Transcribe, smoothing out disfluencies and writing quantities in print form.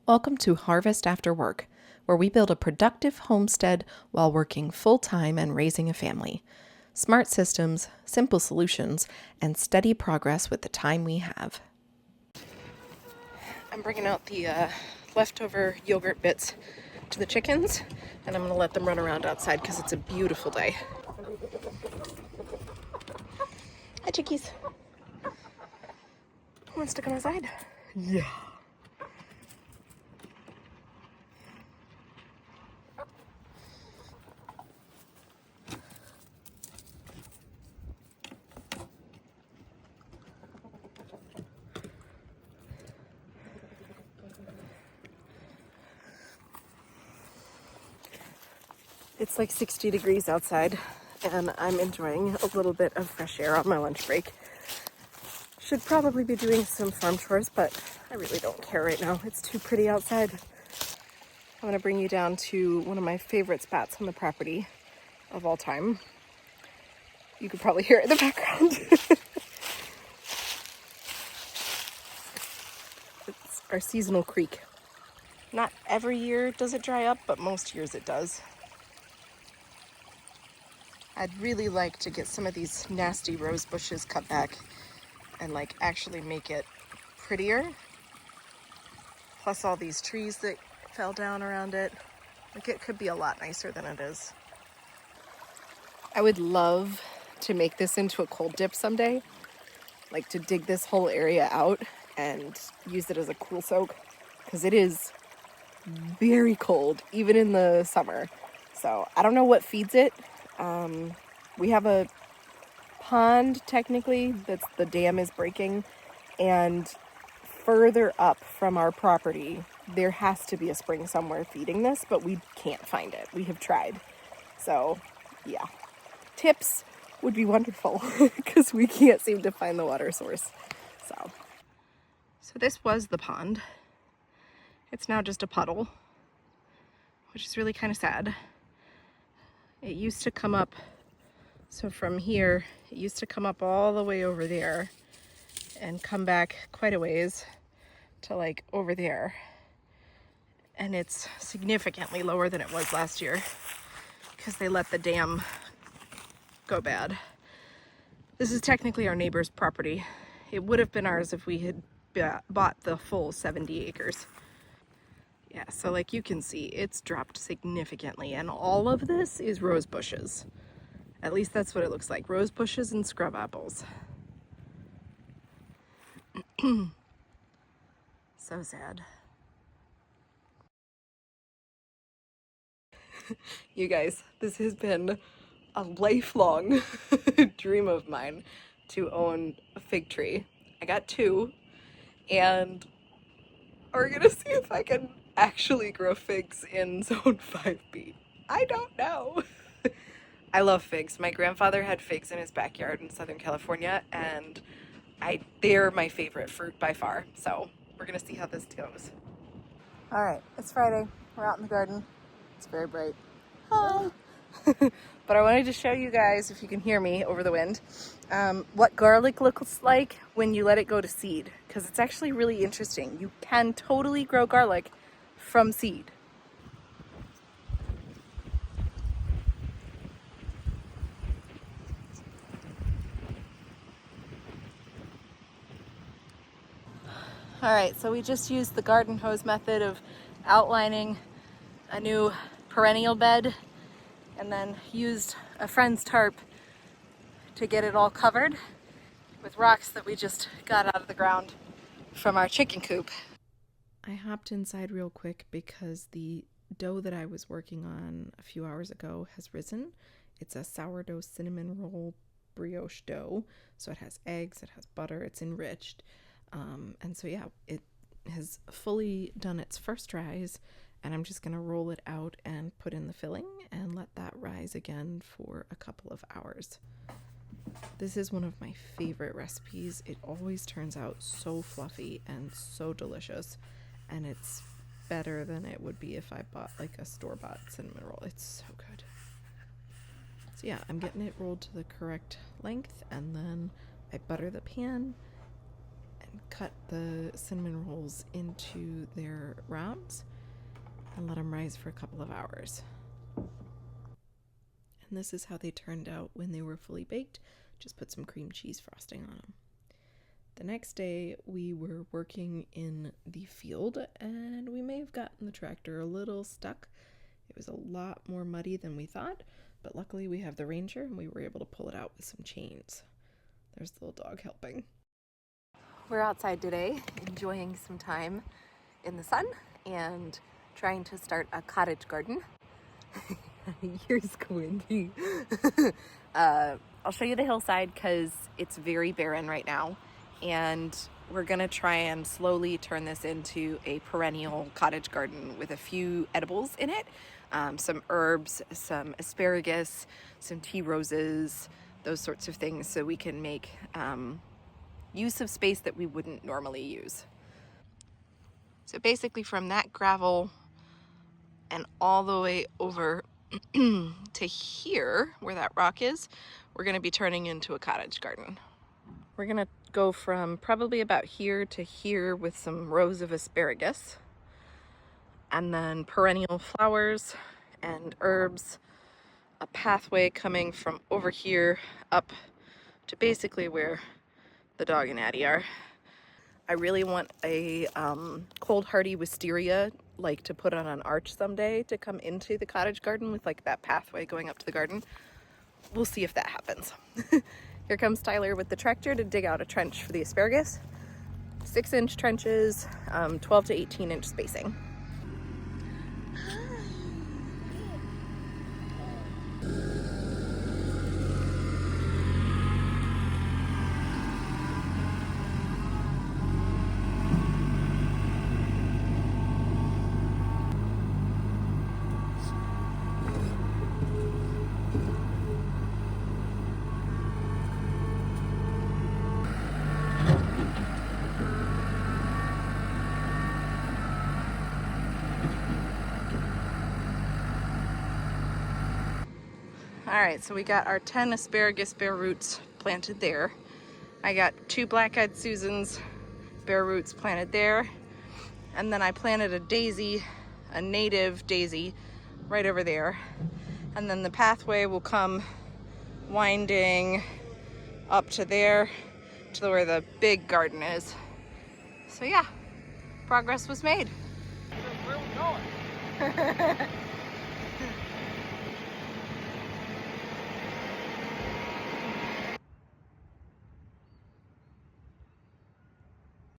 Welcome to Harvest After Work, where we build a productive homestead while working full-time and raising a family. Smart systems, simple solutions, and steady progress with the time we have. I'm bringing out the leftover yogurt bits to the chickens, and I'm going to let them run around outside because it's a beautiful day. Hi, chickies. Who wants to come outside? Yeah. It's like 60 degrees outside, and I'm enjoying a little bit of fresh air on my lunch break. Should probably be doing some farm chores, but I really don't care right now. It's too pretty outside. I'm going to bring you down to one of my favorite spots on the property of all time. You could probably hear it in the background. It's our seasonal creek. Not every year does it dry up, but most years it does. I'd really like to get some of these nasty rose bushes cut back and like actually make it prettier. Plus all these trees that fell down around it. Like it could be a lot nicer than it is. I would love to make this into a cold dip someday. Like to dig this whole area out and use it as a cool soak, because it is very cold even in the summer. So I don't know what feeds it. We have a pond technically that's the dam is breaking, and further up from our property there has to be a spring somewhere feeding this, but we can't find it. We have tried. So yeah, tips would be wonderful because we can't seem to find the water source. So this was the pond. It's now just a puddle, which is really kind of sad. It used to come up, so from here, it used to come up all the way over there and come back quite a ways to like over there. And it's significantly lower than it was last year because they let the dam go bad. This is technically our neighbor's property. It would have been ours if we had bought the full 70 acres. Yeah, so like you can see, it's dropped significantly, and all of this is rose bushes. At least that's what it looks like. Rose bushes and scrub apples. So sad. You guys, this has been a lifelong dream of mine to own a fig tree. I got two, and we're gonna see if I can actually grow figs in zone 5B. I don't know. I love figs. My grandfather had figs in his backyard in Southern California, and they're my favorite fruit by far. So we're gonna see how this goes. All right, it's Friday. We're out in the garden. It's very bright. Hi. But I wanted to show you guys, if you can hear me over the wind, what garlic looks like when you let it go to seed, because it's actually really interesting. You can totally grow garlic from seed. All right, so we just used the garden hose method of outlining a new perennial bed and then used a friend's tarp to get it all covered with rocks that we just got out of the ground from our chicken coop. I hopped inside real quick because the dough that I was working on a few hours ago has risen. It's a sourdough cinnamon roll brioche dough. So it has eggs, it has butter, it's enriched. And so yeah, it has fully done its first rise, and I'm just gonna roll it out and put in the filling and let that rise again for a couple of hours. This is one of my favorite recipes. It always turns out so fluffy and so delicious, and it's better than it would be if I bought like a store-bought cinnamon roll. It's so good. So yeah, I'm getting it rolled to the correct length, and then I butter the pan, and cut the cinnamon rolls into their rounds and let them rise for a couple of hours. And this is how they turned out when they were fully baked. Just put some cream cheese frosting on them. The next day we were working in the field and we may have gotten the tractor a little stuck. It was a lot more muddy than we thought, but luckily we have the Ranger and we were able to pull it out with some chains. There's the little dog helping. We're outside today enjoying some time in the sun and trying to start a cottage garden. You're squinty. I'll show you the hillside because it's very barren right now, and we're gonna try and slowly turn this into a perennial cottage garden with a few edibles in it, some herbs, some asparagus, some tea roses, those sorts of things, so we can make use of space that we wouldn't normally use. So basically from that gravel and all the way over to here, where that rock is, we're gonna be turning into a cottage garden. We're gonna go from probably about here to here with some rows of asparagus, and then perennial flowers and herbs, a pathway coming from over here up to basically where the dog and Addie are. I really want a cold hardy wisteria, like to put on an arch someday to come into the cottage garden with like that pathway going up to the garden. We'll see if that happens. Here comes Tyler with the tractor to dig out a trench for the asparagus. 6-inch trenches, 12 to 18-inch spacing. All right, so we got our 10 asparagus bare roots planted there. I got 2 black-eyed Susans bare roots planted there. And then I planted a daisy, a native daisy, right over there. And then the pathway will come winding up to there, to where the big garden is. So yeah, progress was made. Where are we going?